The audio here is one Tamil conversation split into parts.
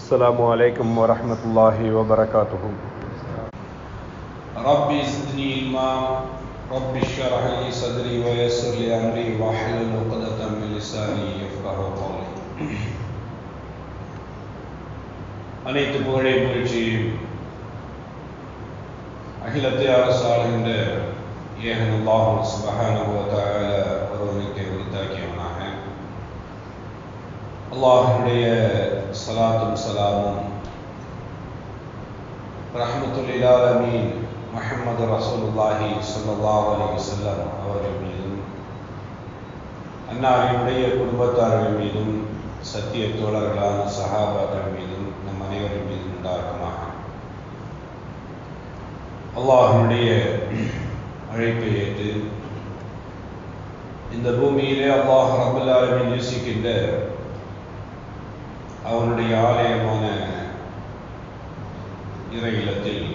السلام عليكم ورحمة الله وبركاته. ربي زدني علما رب اشرح لي صدري ويسر لي أمري واحلل عقدة من لساني يفقهوا قولي. அனைத்து புகழை புகழ்ச்சியும் அகிலத்தை அரசாளுகின்ற ஏகன் அல்லாஹ் சுப்ஹானஹு வ தஆலா ஒருவனுக்கே உரித்தாக்கியவனாக அல்லாஹ்வுடைய ஸலாத்தும் ஸலாமும் ரஹ்மத்துல் லில் ஆலமீன் முஹம்மது ரசூலுல்லாஹி ஸல்லல்லாஹு அலைஹி வஸல்லம் அவர்கள் மீதும் அன்னாரினுடைய குடும்பத்தார்கள் மீதும் சத்திய தோழர்களான சஹாபாக்கள் மீதும் நம் அனைவரின் மீதும் உண்டாகுமாக. அல்லாஹ்வுடைய அழைப்பை ஏற்று இந்த பூமியிலே அல்லாஹ் ரப்பல் ஆலமீன் நேசிக்கின்ற அவனுடைய ஆலயமான இறை இல்லத்தில்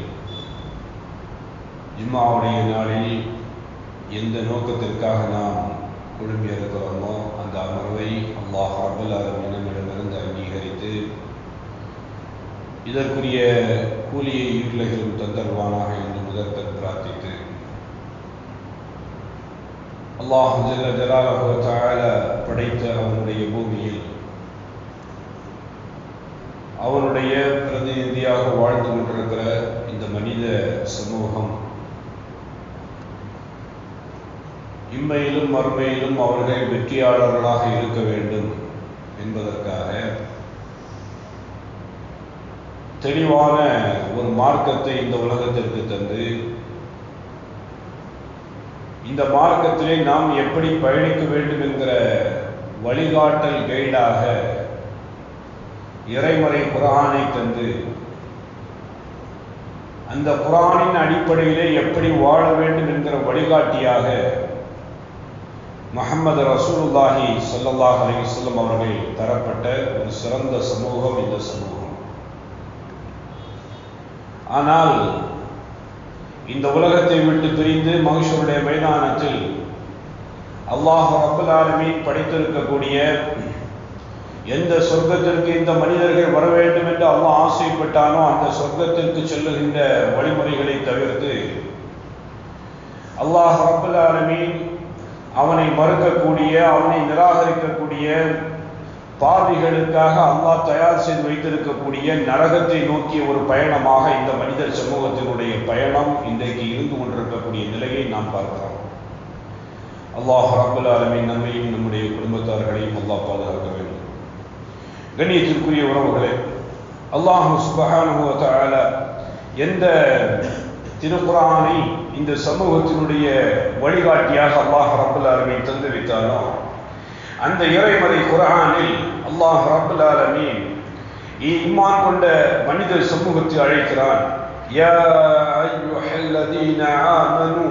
ஜும்ஆவுடைய நாளில் எந்த நோக்கத்திற்காக நாம் குழுமி இருக்கிறோமோ அந்த அமர்வை அல்லாஹ் ரப்பல் ஆலமீன் நம்மிடமிருந்து அங்கீகரித்து இதற்குரிய கூலியை ஈருலகிலும் தந்தருவானாக என்று முதற்கண் பிரார்த்தித்து அல்லாஹ் ஜல்ல ஜலாலுஹு வ தஆலா படைத்த அவனுடைய பூமியில் அவனுடைய பிரதிநிதியாக வாழ்ந்து கொண்டிருக்கிற இந்த மனித சமூகம் இம்மையிலும் மறுமையிலும் அவர்கள் வெற்றியாளர்களாக இருக்க வேண்டும் என்பதற்காக தெளிவான ஒரு மார்க்கத்தை இந்த உலகத்திற்கு தந்து இந்த மார்க்கத்திலே நாம் எப்படி பயணிக்க வேண்டும் என்கிற வழிகாட்டல் கைடாக இறைமறை குர்ஆனை தந்து அந்த குர்ஆனின் அடிப்படையிலே எப்படி வாழ வேண்டும் என்கிற வழிகாட்டியாக முஹம்மது ரசூலுல்லாஹி ஸல்லல்லாஹு அலைஹி வஸல்லம் அவர்கள் தரப்பட்ட ஒரு சிறந்த சமூகம் இந்த சமூகம். ஆனால் இந்த உலகத்தை விட்டு பிரிந்து மஹ்ஷருடைய மைதானத்தில் அல்லாஹ் ரப்பல் ஆலமீன் படைத்திருக்கக்கூடிய எந்த சொர்க்கத்திற்கு இந்த மனிதர்கள் வர வேண்டும் என்று அல்லாஹ் ஆசைப்பட்டானோ அந்த சொர்க்கத்திற்கு செல்லுகின்ற வழிமுறைகளை தவிர்த்து அல்லாஹ் ரப்பல் ஆலமீன் அவனை மறுக்கக்கூடிய அவனை நிராகரிக்கக்கூடிய பாவிகளுக்காக அல்லாஹ் தயார் செய்து வைத்திருக்கக்கூடிய நரகத்தை நோக்கிய ஒரு பயணமாக இந்த மனிதர் சமூகத்தினுடைய பயணம் இன்றைக்கு இருந்து கொண்டிருக்கக்கூடிய நிலையை நாம் பார்க்கிறோம். அல்லாஹ் ரப்பல் ஆலமீன் நம்மையும் நம்முடைய குடும்பத்தார்களையும் அல்லாஹ் பாதுகாக்க வேண்டும். கண்ணியத்திற்குரிய உறவுகளே, அல்லாஹ் சுப்ஹானஹு வ தஆலா எந்த திருக்குர்ஆனை இந்த சமூகத்தினுடைய வழிகாட்டியாக அல்லாஹ் ரப்பல் ஆலமீன் தந்து வைத்தானோ அந்த இறைமறை குர்ஆனில் அல்லாஹ் ரப்பல் ஆலமீன் ஈமான் கொண்ட மனித சமூகத்தை அழைக்கிறான். யா அய்யுஹல்லதீன ஆமனூ,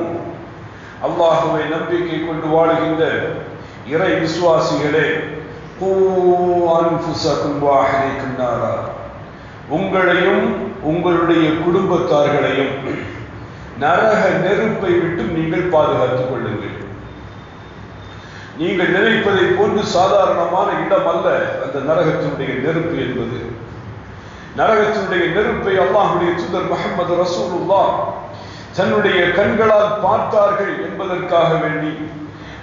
அல்லாஹ்வை நம்பிக்கை கொண்டு வாழுகின்ற இறை விசுவாசிகளே, கூ அன்ஃபுஸகும் வ அஹ்லீக்கும் நாரா, உங்களையும் உங்களுடைய குடும்பத்தார்களையும் நரக நெருப்பை விட்டு நீங்கள் பாதுகாத்துக் கொள்ளுங்கள். நீங்கள் நினைப்பதை போன்று சாதாரணமான இடம் அல்ல அந்த நரகத்தினுடைய நெருப்பு என்பது. நரகத்தினுடைய நெருப்பை அல்லாஹ்வுடைய தூதர் முஹம்மது ரசூலுல்லாஹ் தன்னுடைய கண்களால் பார்த்தார்கள் என்பதற்காக வேண்டி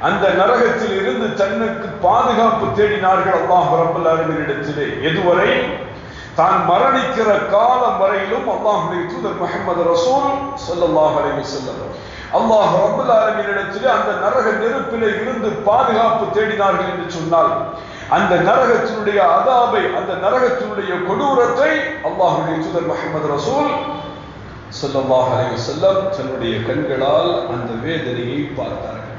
அந்த நரகத்தில் இருந்து தன்னுக்கு பாதுகாப்பு தேடினார்கள் அல்லாஹ் ரப்பல் ஆலமீன் இடத்திலே. எதுவரை? தான் மரணிக்கிற காலம் வரையிலும் அல்லாஹ்வுடைய தூதர் முஹம்மது ரசூல் ஸல்லல்லாஹு அலைஹி வஸல்லம் அல்லாஹ் ரப்பல் ஆலமீன் இடத்திலே அந்த நரக நெருப்பிலே இருந்து பாதுகாப்பு தேடினார்கள் என்று சொன்னால் அந்த நரகத்தினுடைய அதாபை, அந்த நரகத்தினுடைய கொடூரத்தை அல்லாஹ்வுடைய தூதர் முஹம்மது ரசூல் ஸல்லல்லாஹு அலைஹி வஸல்லம் தன்னுடைய கண்களால் அந்த வேதனையை பார்த்தார்கள்.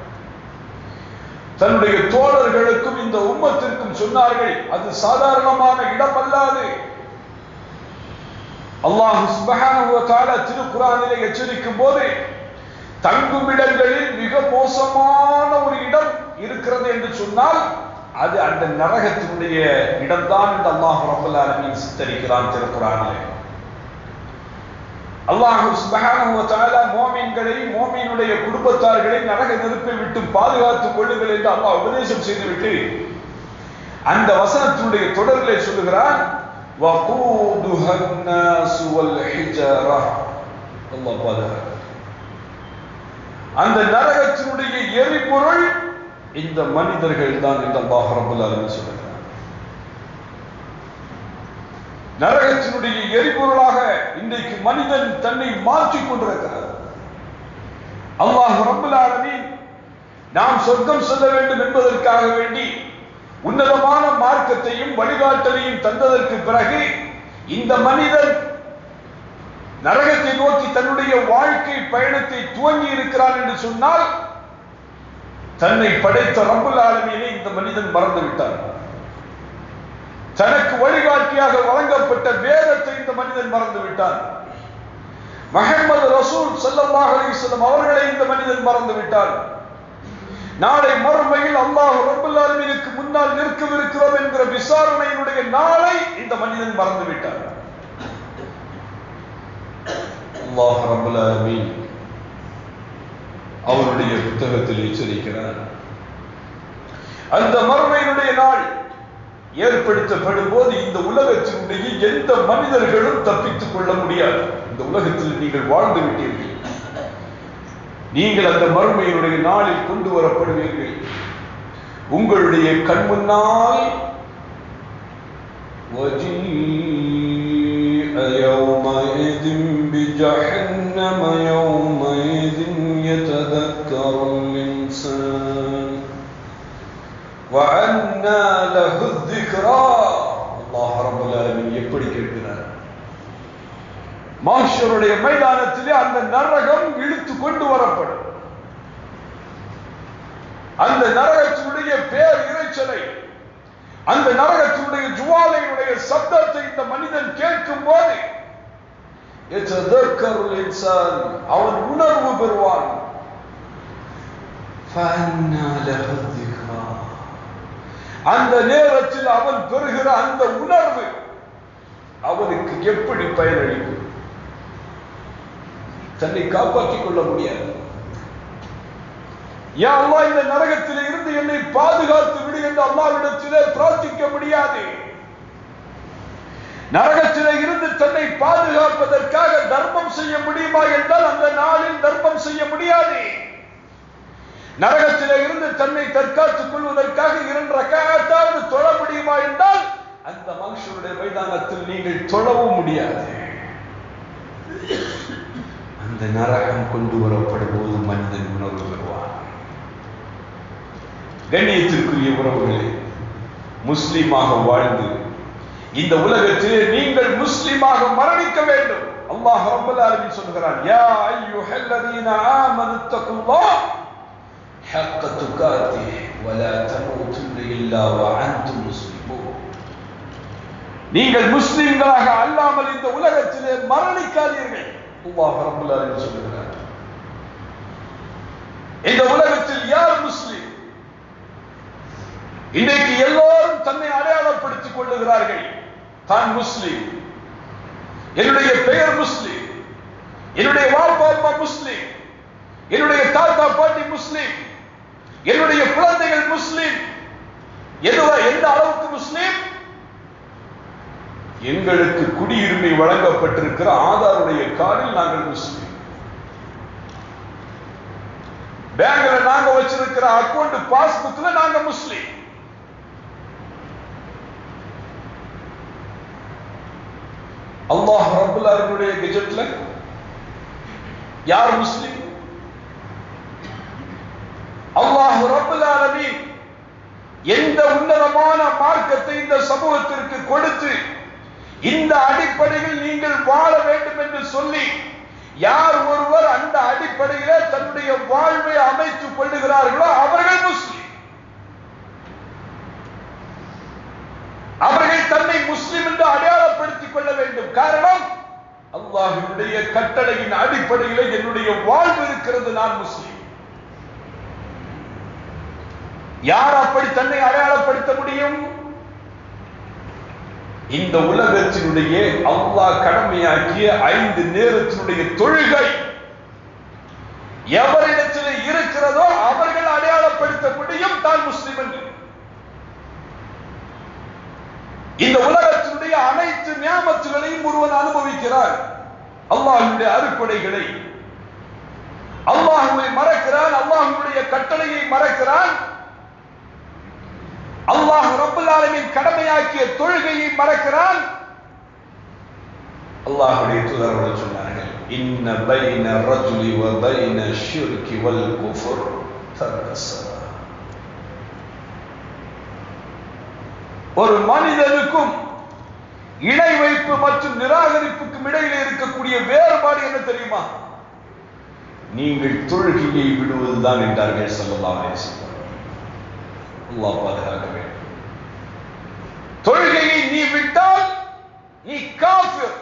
தன்னுடைய தோழர்களுக்கும் இந்த உம்மத்திற்கும் சொன்னார்கள், அது சாதாரணமான இடம் அல்லாது. அல்லாஹ் சுப்ஹானஹு வ தஆலா திருக்குர்ஆனிலே எச்சரிக்கும் போது தங்கும் இடங்களில் மிக மோசமான ஒரு இடம் இருக்கிறது என்று சொன்னால் அது அந்த நரகத்தினுடைய இடம்தான் என்று அல்லாஹ் ரப்பல் ஆலமீன் சித்தரிக்கிறான் திருக்குர்ஆனிலே. அல்லாஹ் சுப்ஹானஹு வ தஆலா முஃமின்களை, முஃமினுடைய குடும்பத்தார்களை நரக நெருப்பை விட்டு பாதுகாத்துக் கொள்ளுங்கள் என்று அல்லாஹ் உபதேசம் செய்துவிட்டு அந்த வசனத்தினுடைய தொடரிலே சொல்லுகிறான், وقودها الناس والحجارة. அல்லாஹ் பாதுகாக்க. அந்த நரகத்தினுடைய எரிபொருள் இந்த மனிதர்கள் தான் என்று அல்லாஹ் ரப்பல் ஆலமீன் சொல்கிறார். நரகத்தினுடைய எரிபொருளாக இன்றைக்கு மனிதன் தன்னை மாற்றிக் கொண்டிருக்கிறார். அல்லாஹ் ரப்பல் ஆலமீன் நாம் சொர்க்கம் செல்ல வேண்டும் என்பதற்காக வேண்டி உன்னதமான மார்க்கத்தையும் வழிகாட்டலையும் தந்ததற்கு பிறகு இந்த மனிதன் நரகத்தை நோக்கி தன்னுடைய வாழ்க்கை பயணத்தை துவங்கி இருக்கிறான் என்று சொன்னால் தன்னை படைத்த ரப்பல் ஆலமீனை இந்த மனிதன் மறந்து விட்டான். தனக்கு வழிகாட்டியாக வழங்கப்பட்ட வேதத்தை இந்த மனிதன் மறந்து விட்டான். முஹம்மது ரசூல் ஸல்லல்லாஹு அலைஹி வஸல்லம் அவர்களை இந்த மனிதன் மறந்து விட்டான். நாளை மறுமையில் அல்லாஹ் ரப்பல் ஆலமீனுக்கு முன்னால் நிற்கவிருக்கிறோம் என்கிற விசாரணையினுடைய நாளை இந்த மனிதன் மறந்து விட்டான். அல்லாஹ் ரப்பல் ஆலமீன் அவருடைய புத்தகத்தில் எச்சரிக்கிறார். அந்த மறுமையினுடைய நாள் ஏற்படுத்தப்படும் போது இந்த உலகத்தினுடைய எந்த மனிதர்களும் தப்பித்துக் கொள்ள முடியாது. இந்த உலகத்தில் நீங்கள் வாழ்ந்து விட்டீர்கள். நீங்கள் அந்த மறுமையினுடைய நாளில் கொண்டு வரப்படுவீர்கள். உங்களுடைய கண் முன்னால் يومئذ بجهنم يومئذ يتذكر الإنسان وأنى له الذكرى. الله رب العالمين எப்படி கேட்கிறார்? மாஷருடைய மைதானத்திலே அந்த நரகம் இழுத்து கொண்டு வரப்படும். அந்த நரகத்தினுடைய பேர் இறைச்சலை, அந்த நரகத்தினுடைய ஜுவாலையுடைய சப்தத்தை இந்த மனிதன் கேட்கும் போது அவன் உணர்வு பெறுவான். அந்த நேரத்தில் அவன் பெறுகிற அந்த உணர்வு அவனுக்கு எப்படி பயனளிக்கும்? தன்னை காப்பாற்றிக் கொள்ள முடியாது. யா அல்லாஹ், இந்த நரகத்திலே இருந்து என்னை பாதுகாத்து விடு என்று அல்லாஹ்விடத்திலே பிரார்த்திக்க முடியாது. நரகத்திலே இருந்து தன்னை பாதுகாப்பதற்காக தர்மம் செய்ய முடியுமா என்றால் அந்த நாளில் தர்மம் செய்ய முடியாது. நரகத்திலே இருந்து தன்னை தற்காத்துக் கொள்வதற்காக 2 ரக்அத்தாவது தொழ முடியுமா என்றால் அந்த மனுஷனுடைய மைதானத்தில் நீங்கள் தொழவும் முடியாது. அந்த நரகம் கொண்டு வரப்படும் போது மனிதன் உணர்வு பெறுவான். கண்ணியத்திற்குரிய உறவுகளே, முஸ்லிமாக வாழ்ந்து இந்த உலகத்திலே நீங்கள் முஸ்லிமாக மரணிக்க வேண்டும். அல்லாஹ் ரப்பல் ஆலமீன் சொல்கிறான், யா அய்யுஹல்லதீன ஆமனு தக்குல்லாஹ் ஹக்க துகாத்திஹ் வலா தமூதுன்ன இல்லா வஅன்தும் முஸ்லிமூன். நீங்கள் முஸ்லிம்களாக அல்லாமல் இந்த உலகத்திலே மரணிக்காதீர்கள். அல்லாஹ் ரப்பல் ஆலமீன் சொல்கிறார். இந்த உலகத்தில் யார் முஸ்லிம்? இன்றைக்கு எல்லோரும் தன்னை அடையாளப்படுத்திக் கொள்ளுகிறார்கள். தான் முஸ்லிம், என்னுடைய பெயர் முஸ்லிம், என்னுடைய வாப்பா அம்மா முஸ்லிம், என்னுடைய தாத்தா பாட்டி முஸ்லிம், என்னுடைய குழந்தைகள் முஸ்லிம். எந்த அளவுக்கு முஸ்லிம்? எங்களுக்கு குடியுரிமை வழங்கப்பட்டிருக்கிற ஆதாருடைய காரில் நாங்கள் முஸ்லிம். பேங்க்ல நாங்க வச்சிருக்கிற அக்கவுண்ட் பாஸ்புக்ல நாங்க முஸ்லிம். அல்லாஹ் ரப்பல் ஆலமீனுடைய கெஜெட்ல யார் முஸ்லிம்? அல்லாஹ் ரப்பல் ஆலமீன் எந்த உன்னதமான மார்க்கத்தை இந்த சமூகத்திற்கு கொடுத்து இந்த அடிப்படையில் நீங்கள் வாழ வேண்டும் என்று சொல்லி யார் ஒருவர் அந்த அடிப்படையிலே தன்னுடைய வாழ்வை அமைத்துக் கொள்ளுகிறார்களோ அவர்கள் முஸ்லிம். அவர்கள் தன்னை முஸ்லிம் என்று அடையாளப்படுத்திக் கொள்ள வேண்டும். காரணம், அல்லாஹ்வுடைய கட்டளையின் அடிப்படையிலே என்னுடைய வாழ்வு இருக்கிறது, நான் முஸ்லிம். யார் அப்படி தன்னை அடையாளப்படுத்த முடியும்? இந்த உலகத்தினுடைய அல்லாஹ் கடமையாக்கிய 5 நேரத்தினுடைய தொழுகை எவரிடத்தில் இருக்கிறதோ அவர்கள் அடையாளப்படுத்த முடியும் தான் முஸ்லிம் என்று. இந்த உலகத்தினுடைய அனைத்து நியாமத்துகளையும் ஒருவன் அனுபவிக்கிறான். அல்லாஹ்வுடைய அருட்கொடைகளை அல்லாஹ்வை மறக்கிறான், அல்லாஹ்வுடைய கட்டளையை மறக்கிறான், அல்லாஹ் ரப்பல் ஆலமீன் கடமையாக்கிய தொழுகையை மறக்கிறான். அல்லாஹ்வுடைய தூதர் அவர்கள் சொன்னார்கள், இன்ன பைன ரஜுலி வ பைன ஷிர்கி வல் குஃப்ர் தர்கஸ்ஸலா. ஒரு மனிதனுக்கும் இணை வைப்பு மற்றும் நிராகரிப்புக்கும் இடையிலே இருக்கக்கூடிய வேறுபாடு என்ன தெரியுமா? நீங்கள் தொழுகையை விடுவதுதான் என்றார்கள் ஸல்லல்லாஹு அலைஹி வஸல்லம். அல்லாஹ் பாதுகாக்க வேண்டும். தொழுகையை நீ விட்டால் நீ காஃபிர்.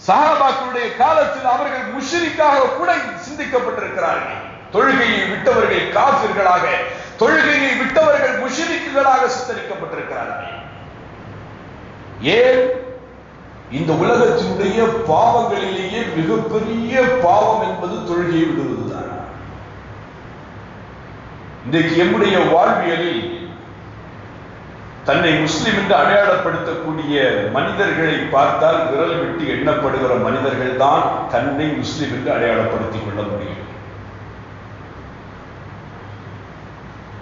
சஹாபாக்களுடைய காலத்தில் அவர்கள் முஷ்ரிக்காக கூட சிந்திக்கப்பட்டிருக்கிறார்கள். தொழுகையை விட்டவர்கள் காஃபிர்களாக, தொழுகையை விட்டவர்கள் முஷ்ரிக்குகளாக சித்தரிக்கப்பட்டிருக்கிறார்கள். ஏன்? இந்த உலகத்தினுடைய பாவங்களிலேயே மிகப்பெரிய பாவம் என்பது தொழுகையை விடுவதுதான். இன்றைக்கு நம்முடைய வாழ்வியலில் தன்னை முஸ்லிம் என்று அடையாளப்படுத்தக்கூடிய மனிதர்களை பார்த்தால் விரல் விட்டு எண்ணப்படுகிற மனிதர்கள் தான் தன்னை முஸ்லிம் என்று அடையாளப்படுத்திக் கொள்ள முடியும்.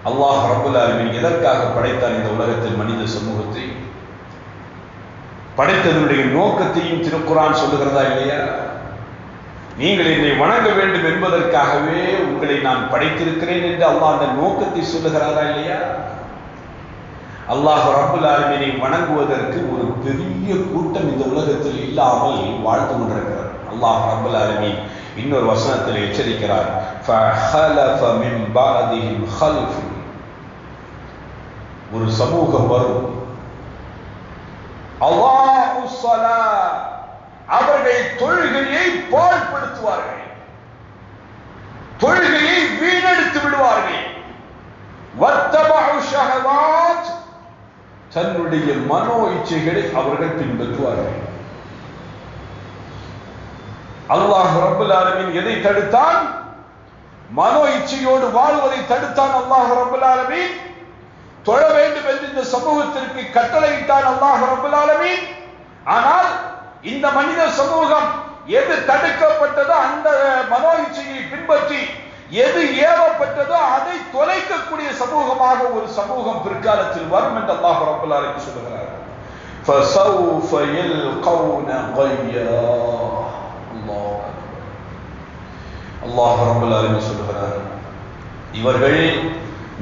அல்லாஹ் ரப்பல் ஆலமீன் எதற்காக படைத்தான் இந்த உலகத்தில் மனித சமூகத்தை? படைத்ததனுடைய நோக்கத்தையும் திருக்குர்ஆன் சொல்லுகிறதா இல்லையா? நீங்கள் என்னை வணங்க வேண்டும் என்பதற்காகவே உங்களை நான் படைத்திருக்கிறேன் என்று அல்லாஹ் அந்த நோக்கத்தை சொல்லுகிறாரா இல்லையா? அல்லாஹ் ரப்பல் ஆலமீனை வணங்குவதற்கு ஒரு பெரிய கூட்டம் இந்த உலகத்தில் இல்லாமல் வாழ்ந்து கொண்டிருக்கிறார். அல்லாஹ் ரப்பல் ஆலமீன் இன்னொரு வசனத்தில் எச்சரிக்கிறார், ஃபஹலஃப மின் பஅதிஹிம் ஹல்ஃப். ஒரு சமூகம் வரும், அல்லாஹு ஸலா, அவர்கள் தொழுகையை பாழ்படுத்துவார்கள், தொழுகையை வீணடித்து விடுவார்கள். வத்தபஉ ஷஹவாத், தன்னுடைய மனோ இச்சைகளை அவர்கள் பின்பற்றுவார்கள். அல்லாஹ் ரப்பல் ஆலமீன் எதை தடுத்தான்? மனோ இச்சையோடு வாழ்வதை தடுத்தான் அல்லாஹ் ரப்பல் ஆலமீன். தொழ வேண்டும் என்று இந்த சமூகத்திற்கு கட்டளையிட்டான் அல்லாஹ் ரப்பல் ஆலமீன். ஆனால் இந்த மனித சமூகம் எது தடுக்கப்பட்டதோ அந்த மனோ இச்சையை பின்பற்றி எது ஏவப்பட்டதோ அதை தொலைக்கக்கூடிய சமூகமாக ஒரு சமூகம் பிற்காலத்தில் வரும் என்று அல்லாஹ் ரப்பல் ஆலமீன் சொல்கிறார். فَسَوْفَ يَلْقَوْنَ غَيًّا. அல்லாஹ் ரப்பல் ஆலமீன் சொல்கிறார், இவர்கள்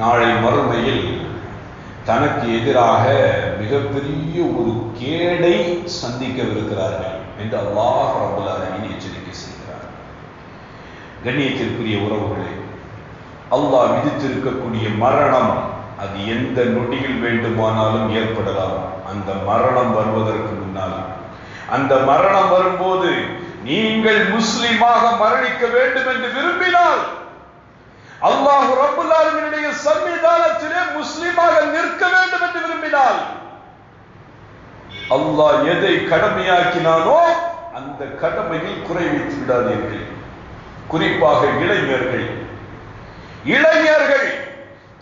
நாளை மறுமையில் தனக்கு எதிராக மிகப்பெரிய ஒரு கேடை சந்திக்கவிருக்கிறார்கள் என்று அல்லாஹ் ரப்பல் ஆலமீன் எச்சரிக்கை செய்கிறார். கண்ணியத்திற்குரிய உறவுகளே, அல்லாஹ் விதித்திருக்கக்கூடிய மரணம் அது எந்த நொடியில் வேண்டுமானாலும் ஏற்படலாம். அந்த மரணம் வருவதற்கு முன்னால், அந்த மரணம் வரும்போது நீங்கள் முஸ்லிமாக மரணிக்க வேண்டும் என்று விரும்பினால், அல்லாஹ் ரப்பல் ஆலமீனுடைய சன்னிதானத்திலே முஸ்லிமாக நிற்க வேண்டும் என்று விரும்பினால், அல்லாஹ் எதை கடமையாக்கினானோ அந்த கடமையில் குறை வைத்து விடாதீர்கள். குறிப்பாக இளைஞர்கள்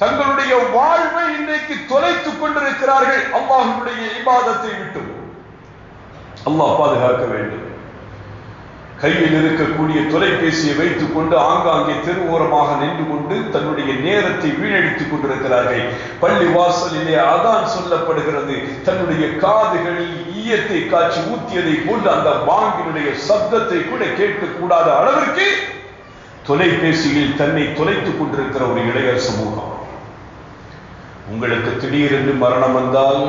தங்களுடைய வாழ்வை இன்றைக்கு தொலைத்துக் கொண்டிருக்கிறார்கள் அல்லாஹ்வுடைய இபாதத்தை விட்டு. அல்லாஹ் பாதுகாக்க வேண்டும். கையில் இருக்கக்கூடிய தொலைபேசியை வைத்துக் கொண்டு ஆங்காங்கே தெருவோரமாக நின்று கொண்டு தன்னுடைய நேரத்தை வீணடித்துக் கொண்டிருக்கிறார்கள். பள்ளி வாசலிலே அதான் சொல்லப்படுகிறது, தன்னுடைய காதுகளில் ஈயத்தை காய்ச்சி ஊத்தியதை போன்று அந்த பாங்கினுடைய சப்தத்தை கூட கேட்கக்கூடாத அளவிற்கு தொலைபேசியில் தன்னை தொலைத்துக் கொண்டிருக்கிற ஒரு இளைஞர் சமூகம். உங்களுக்கு திடீரென்று மரணம் வந்தால்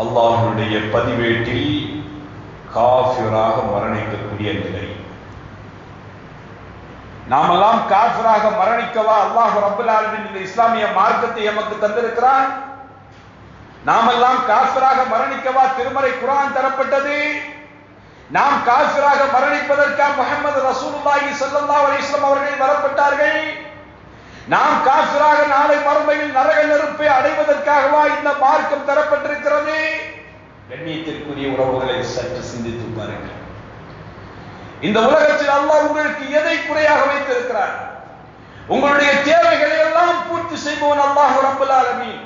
அல்லாஹ்வுடைய பதிவேட்டில் காஃபிராக மரணிக்கக்கூடிய நிலை. நாமெல்லாம் காஃபிராக மரணிக்கவா அல்லாஹ் ரப்பல் ஆலமீன் இந்த இஸ்லாமிய மார்க்கத்தை எமக்கு தந்திருக்கிறான்? நாமெல்லாம் காஃபிராக மரணிக்கவா திருமறை குர்ஆன் தரப்பட்டது? நாம் காஃபிராக மரணிப்பதற்காக முஹம்மது ரசூலுல்லாஹி ஸல்லல்லாஹு அலைஹி வஸல்லம் அவர்கள் வரப்பட்டார்கள்? நாம் காஃபிராக நாளை மறுமையில் நரக நெருப்பை அடைவதற்காகவா இந்த மார்க்கம் தரப்பட்டிருக்கிறது? கண்ணியத்திற்குரிய உறவுகளை சற்று சிந்தித்து பாருங்கள். இந்த உலகத்தில் அல்லாஹ் உங்களுக்கு எதை குறையாக வைத்திருக்கிறார்? உங்களுடைய தேவைகளை எல்லாம் பூர்த்தி செய்பவன் அல்லாஹ் ரப்பல் ஆலமீன்.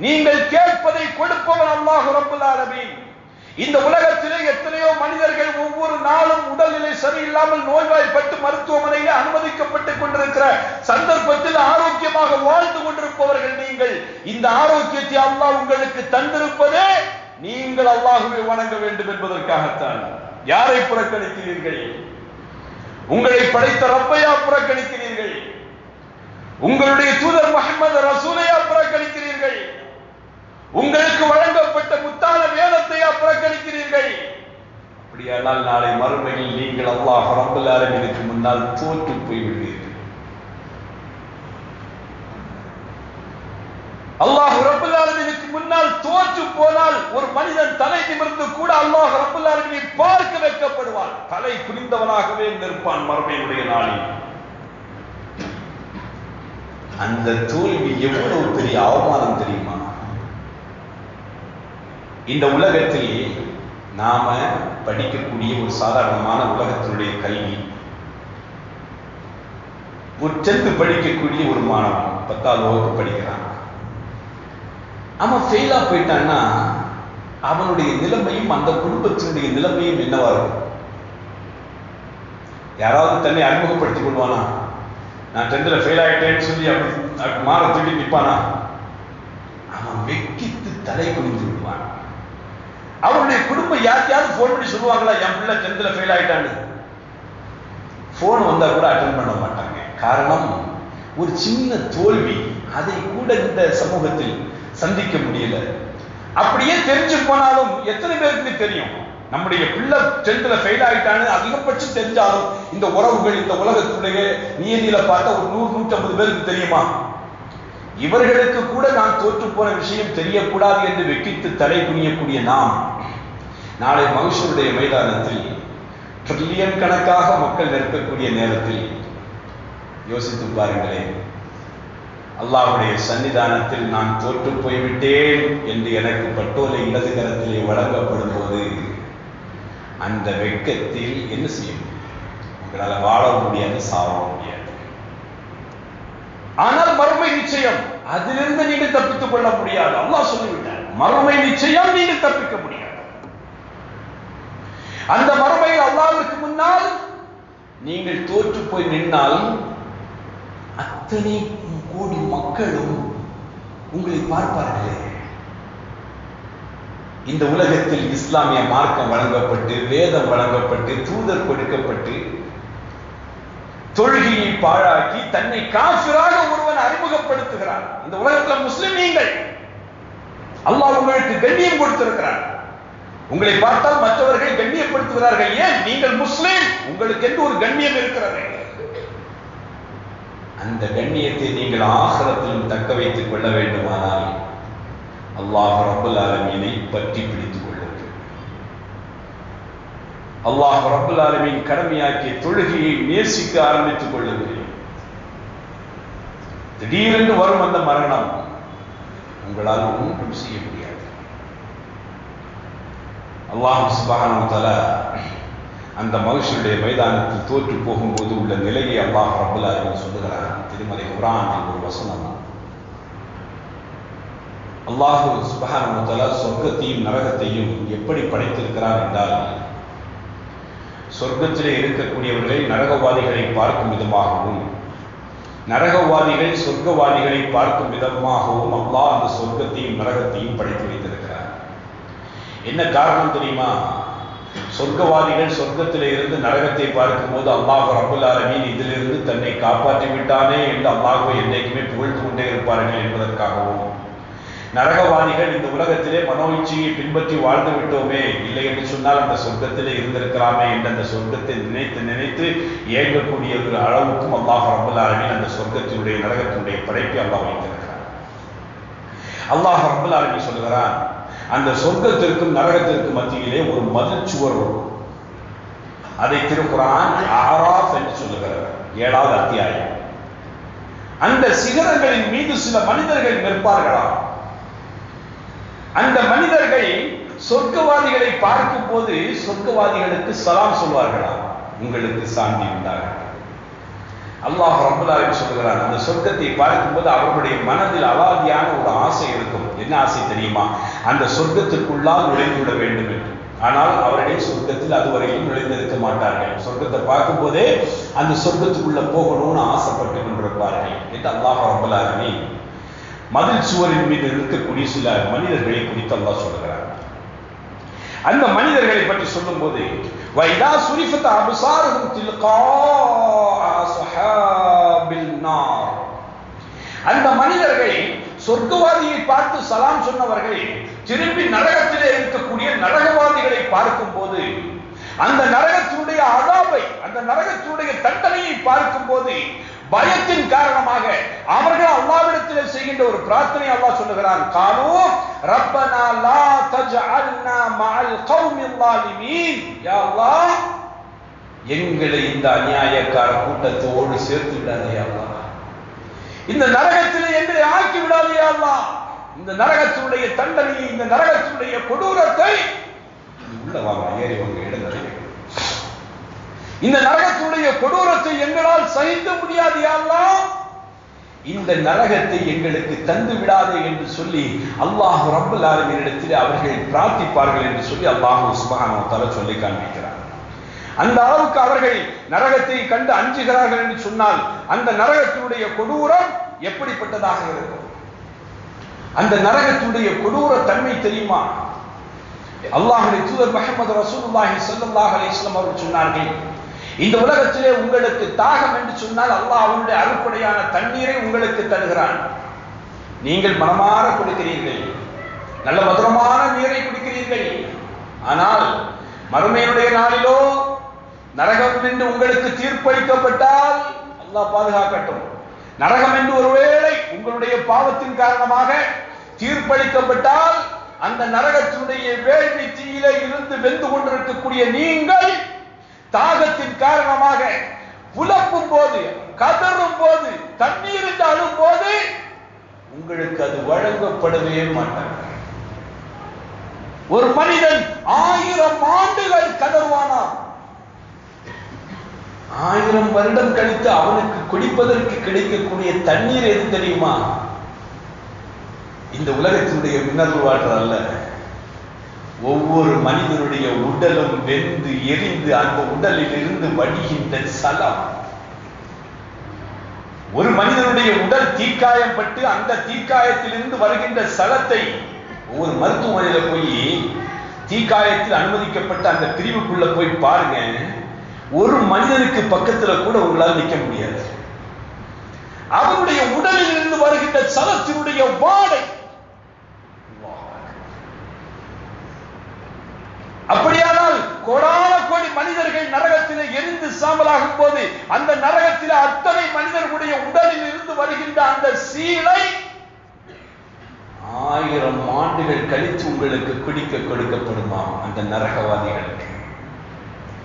நீங்கள் கேட்பதை கொடுப்பவன் அல்லாஹ் ரப்பல் ஆலமீன். இந்த உலகத்திலே எத்தனையோ மனிதர்கள் ஒவ்வொரு நாளும் உடல்நிலை சரியில்லாமல் நோய்வாய்ப்பட்டு மருத்துவமனையில் அனுமதிக்கப்பட்டுக் கொண்டிருக்கிற சந்தர்ப்பத்தில் ஆரோக்கியமாக வாழ்ந்து கொண்டிருப்பவர்கள் நீங்கள். இந்த ஆரோக்கியத்தை அல்லாஹ் உங்களுக்கு தந்திருப்பதே நீங்கள் அல்லாஹ்வை வணங்க வேண்டும் என்பதற்காகத்தான். யாரை புறக்கணிக்கிறீர்கள்? உங்களை படைத்த ரப்பையா புறக்கணிக்கிறீர்கள்? உங்களுடைய தூதர் முஹம்மது ரசூலையா புறக்கணிக்கிறீர்கள்? உங்களுக்கு வழங்கப்பட்ட முத்தான வேதத்தையா புறக்கணிக்கிறீர்கள்? அப்படியானால் நாளை மறுமையில் நீங்கள் அல்லாஹ் ரப்பல் ஆலமீனுக்கு முன்னால் தோற்று போய்விடுவீர்கள். அல்லாஹ் ரப்பல் ஆலமீனுக்கு முன்னால் தோற்று போனால் ஒரு மனிதன் தலை நிமிர்ந்து கூட அல்லாஹ் ரப்பல் ஆலமீனை பார்க்க வைக்கப்படுவான். தலை குனிந்தவனாகவே நிற்பான் மறுமையுடைய நாளில். அந்த தோல்வி எவ்வளவு பெரிய அவமானம் தெரியுமா? இந்த உலகத்தில் நாம படிக்கக்கூடிய ஒரு சாதாரணமான உலகத்தினுடைய கல்வி, ஒரு 10th படிக்கக்கூடிய ஒரு மாணவன் 10வது வகுப்பு படிக்கிறான். அவன் ஃபெயிலா போயிட்டான்னா அவனுடைய நிலைமையும் அந்த குடும்பத்தினுடைய நிலைமையும் என்னவா இருக்கும்? யாராவது தன்னை அறிமுகப்படுத்திக் கொள்வானா? நான் 10th ஃபெயில் ஆயிட்டேன்னு சொல்லி அப்படி மாற தூக்கி நிற்பானா? அவன் வெக்கித்து தலை குனிந்து விடுவான். அவருடைய குடும்பம் யாருக்கையாவது போன் பண்ணி சொல்லுவாங்களா, என் பிள்ளை 10th ஃபெயில் ஆயிட்டான்னு? போன் வந்தா கூட அட்டென்ட் பண்ண மாட்டாங்க. காரணம், ஒரு சின்ன தோல்வி, அதை கூட இந்த சமூகத்தில் சந்திக்க முடியல. அப்படியே தெரிஞ்சு போனாலும் எத்தனை பேருக்கு தெரியும் நம்முடைய பிள்ளை 10th ஃபெயில் ஆயிட்டான்னு? அதிகபட்சம் தெரிஞ்சாலும் இந்த உறவுகள், இந்த உலகத்துடைய நியதியில பார்த்தா ஒரு 100-150 பேருக்கு தெரியுமா? இவர்களுக்கு கூட நான் தோற்று போன விஷயம் தெரியக்கூடாது என்று வெக்கித்து தலை குனியக்கூடிய நாம், நாளை மஹ்ஷருடைய மைதானத்தில் ட்ரில்லியன் கணக்காக மக்கள் நிற்கக்கூடிய நேரத்தில் யோசித்து பாருங்களேன், அல்லாஹ்வுடைய சன்னிதானத்தில் நான் தோற்று போய்விட்டேன் என்று எனக்கு பட்டோலை இடது கரத்திலே வழங்கப்படும் போது அந்த வெட்கத்தில் என்ன செய்யும்? உங்களால் வாழ முடியாது, சாவ முடியாது. ஆனால் மறுமை நிச்சயம், அதிலிருந்து நீங்கள் தப்பித்துக் கொள்ள முடியாது. அல்லாஹ் சொல்லிவிட்டார், மறுமை நிச்சயம், நீங்கள் தப்பிக்க முடியாது. அந்த மறுமையில் அல்லாஹ்வுக்கு முன்னால் நீங்கள் தோற்று போய் நின்னால் அத்தனை கோடி மக்களும் உங்களை பார்ப்பார்களே. இந்த உலகத்தில் இஸ்லாமிய மார்க்கம் வழங்கப்பட்டு, வேதம் வழங்கப்பட்டு, தூதர் கொடுக்கப்பட்டு, தொழுகையை பாழாக்கி தன்னை காஃபிராக ஒருவன் அறிமுகப்படுத்துகிறார். இந்த உலகத்தில் முஸ்லிம் நீங்கள், அல்லாஹ் உங்களுக்கு கண்ணியம் கொடுத்திருக்கிறார். உங்களை பார்த்தால் மற்றவர்கள் கண்ணியப்படுத்துகிறார்கள். ஏன்? நீங்கள் முஸ்லிம், உங்களுக்கு என்று ஒரு கண்ணியம் இருக்கிறது. அந்த கண்ணியத்தை நீங்கள் ஆகிரத்திலும் தக்க வைத்துக் கொள்ள வேண்டுமானால் அல்லாஹ் ரப்பல் ஆலமீனை பற்றி பிடித்துக் கொள்ளுங்கள். அல்லாஹ் ரப்பல் ஆலமீன் கடமையாக்கிய தொழுகையை நேசிக்க ஆரம்பித்துக் கொள்ளுங்கள். திடீரென்று வரும் அந்த மரணம் உங்களால் ஒன்றும் செய்ய முடியாது. அல்லாஹ் சுப்ஹானஹு வ தஆலா அந்த மஹ்ஷருடைய மைதானத்தில் தோற்று போகும்போது உள்ள நிலையை அல்லாஹ் ரப்பல் ஆலமீன் சொல்லுகிறார். திருமலை குர்ஆனில் ஒரு வசனம், அல்லாஹ் சுப்ஹானஹு வ தஆலா சொர்க்கத்தையும் நரகத்தையும் எப்படி படைத்திருக்கிறார் என்றால், சொர்க்கத்திலே இருக்கக்கூடியவர்கள் நரகவாதிகளை பார்க்கும் விதமாகவும், நரகவாதிகள் சொர்க்கவாதிகளை பார்க்கும் விதமாகவும் அல்லாஹ் அந்த சொர்க்கத்தையும் நரகத்தையும் படைத்து வைத்திருக்கிறார். என்ன காரணம் தெரியுமா? சொர்க்கவாதிகள் சொர்க்கத்திலே இருந்து நரகத்தை பார்க்கும்போது அல்லாஹ் ரப்பல் ஆலமீன் இதிலிருந்து தன்னை காப்பாற்றி விட்டானே என்று அல்லாஹ்வை என்றைக்குமே புகழ்ந்து கொண்டே இருப்பார்கள் என்பதற்காகவும், நரகவாதிகள் இந்த உலகத்திலே மனோ இச்சையை பின்பற்றி வாழ்ந்து விட்டோமே, இல்லை என்று சொன்னால் அந்த சொர்க்கத்திலே இருந்திருக்கலாமே என்று அந்த சொர்க்கத்தை நினைத்து நினைத்து ஏங்கக்கூடிய ஒரு அளவுக்கும் அல்லாஹ் ரப்பல் ஆலமீன் அந்த சொர்க்கத்தினுடைய நரகத்தினுடைய படைப்பை அல்லாஹ் வைத்திருக்கிறார். அல்லாஹ் ரப்பல் ஆலமீன் சொல்லுகிறான், அந்த சொர்க்கத்திற்கும் நரகத்திற்கும் மத்தியிலே ஒரு மதில் சுவர் வரும். அதை திருக்குர்ஆன் ஆராஃப் என்று சொல்லுகிறது, 7வது அத்தியாயம். அந்த சிகரங்களின் மீது சில மனிதர்கள் நிற்பார்களாம். அந்த மனிதர்கள் சொர்க்கவாதிகளை பார்க்கும் போது சொர்க்கவாதிகளுக்கு சலாம் சொல்வார்களாம், உங்களுக்கு சாந்தி உண்டாக. அல்லாஹ் ரப்பல் ஆலமீன் சொல்கிறான், அந்த சொர்க்கத்தை பார்க்கும்போது அவர்களுடைய மனதில் அலாதியான ஒரு ஆசை இருக்கும். என்ன ஆசை தெரியுமா? அந்த சொர்க்கத்திற்குள்ளால் நுழைந்துவிட வேண்டும் என்று. ஆனால் அவர்கள் சொர்க்கத்தில் அதுவரையிலும் நுழைந்திருக்க மாட்டார்கள். சொர்க்கத்தை பார்க்கும் போதே அந்த சொர்க்கத்துக்குள்ள போகணும்னு ஆசைப்பட்டு கொண்டிருப்பார்கள் என்று அல்லாஹ் ரப்பல் ஆலமீன் மதில் சுவரின் மீது இருக்கக்கூடிய சில மனிதர்களை குறித்து அல்லாஹ் சொல்கிறார். அந்த மனிதர்களை பற்றி சொல்லும் போது வைதா சுரிஃபத் அப்சாருஹும் தில்கா அஸ்ஹாபில் நார், அந்த மனிதர்கள் சொர்க்கவாதியை பார்த்து சலாம் சொன்னவர்கள் திரும்பி நரகத்திலே இருக்கக்கூடிய நரகவாதிகளை பார்க்கும் போது அந்த நரகத்தினுடைய அதாபை, அந்த நரகத்தினுடைய தண்டனையை பார்க்கும் போது பயத்தின் காரணமாக அவர்கள் அல்லாஹ்விடத்தில் செய்கின்ற ஒரு பிரார்த்தனை அல்லாஹ் சொல்லுகிறான், காலூ ரப்பனா லா தஜஅல்னா மஅல் கௌமில் ஸாலிமீன், யா அல்லாஹ் எங்களை இந்த அநியாயக்கார கூட்டத்தோடு சேர்த்து விடாதே யா அல்லாஹ், இந்த நரகத்திலே எங்களை ஆக்கி விடாதே யா அல்லாஹ், இந்த நரகத்தினுடைய தண்டனையை, இந்த நரகத்தினுடைய கொடூரத்தை உள்ள வாங்க ஏறி வாங்க இடங்களை, இந்த நரகத்துடைய கொடூரத்தை எங்களால் சகிக்க முடியாது யா அல்லாஹ், இந்த நரகத்தை எங்களுக்கு தந்து விடாதே என்று சொல்லி அல்லாஹ் ரப்பல் ஆலமீனிடத்தில் அவர்கள் பிரார்த்திப்பார்கள் என்று சொல்லி அல்லாஹ் சுப்ஹானஹு வ தஆலா சொல்லி காண்பிக்கிறார். அந்த அளவுக்கு அவர்கள் நரகத்தை கண்டு அஞ்சுகிறார்கள் என்று சொன்னால் அந்த நரகத்தினுடைய கொடூரம் எப்படிப்பட்டதாக இருக்கும்? அந்த நரகத்துடைய கொடூர தன்மை தெரியுமா? அல்லாஹ்வுடைய தூதர் முஹம்மது ரசூலுல்லாஹி ஸல்லல்லாஹு அலைஹி வஸல்லம் அவர்கள் சொன்னார்கள், இந்த உலகத்திலே உங்களுக்கு தாகம் என்று சொன்னால் அல்லாஹ் அவனுடைய அருட்கொடையான தண்ணீரை உங்களுக்கு தருகிறான். நீங்கள் மனமாற குடிக்கிறீர்கள், நல்ல மதுரமான நீரை குடிக்கிறீர்கள். ஆனால் மறுமையினுடைய நாளிலோ நரகம் என்று உங்களுக்கு தீர்ப்பளிக்கப்பட்டால், அல்லாஹ் பாதுகாக்கட்டும், நரகம் என்று ஒருவேளை உங்களுடைய பாவத்தின் காரணமாக தீர்ப்பளிக்கப்பட்டால் அந்த நரகத்தினுடைய வேள்வி தீயிலே இருந்து வெந்து கொண்டிருக்கக்கூடிய நீங்கள் தாகத்தின் காரணமாக புலப்பும் போது, கதறும் போது, தண்ணீர் என்று அழும் போது உங்களுக்கு அது வழங்கப்படவே மாட்டாங்க. ஒரு மனிதன் 1000 ஆண்டுகள் கதறுவானாம், 1000 வருடம் கழித்து அவனுக்கு குடிப்பதற்கு கிடைக்கக்கூடிய தண்ணீர் எது தெரியுமா? இந்த உலகத்தினுடைய மினரல் வாட்டர் அல்ல. ஒவ்வொரு மனிதனுடைய உடலும் வெந்து எரிந்து அந்த உடலில் இருந்து வடிகின்ற சலம். ஒரு மனிதனுடைய உடல் தீக்காயம் பட்டு அந்த தீக்காயத்திலிருந்து வருகின்ற சலத்தை ஒவ்வொரு மருத்துவமனையில போய் தீக்காயத்தில் அனுமதிக்கப்பட்ட அந்த பிரிவுக்குள்ள போய் பாருங்க, ஒரு மனிதனுக்கு பக்கத்துல கூட உங்களால் நிற்க முடியாது. அவனுடைய உடலில் இருந்து வருகின்ற சலத்தினுடைய வாடை. அப்படியானால் கோடான கோடி மனிதர்கள் நரகத்திலே எரிந்து சாம்பலாகும் போது அந்த நரகத்திலே அத்தனை மனிதர்களுடைய உடலில் இருந்து வருகின்ற அந்த சீலை 1000 ஆண்டுகள் கழித்து உங்களுக்கு குடிக்க கொடுக்கப்படுமா அந்த நரகவாதிகளுக்கு?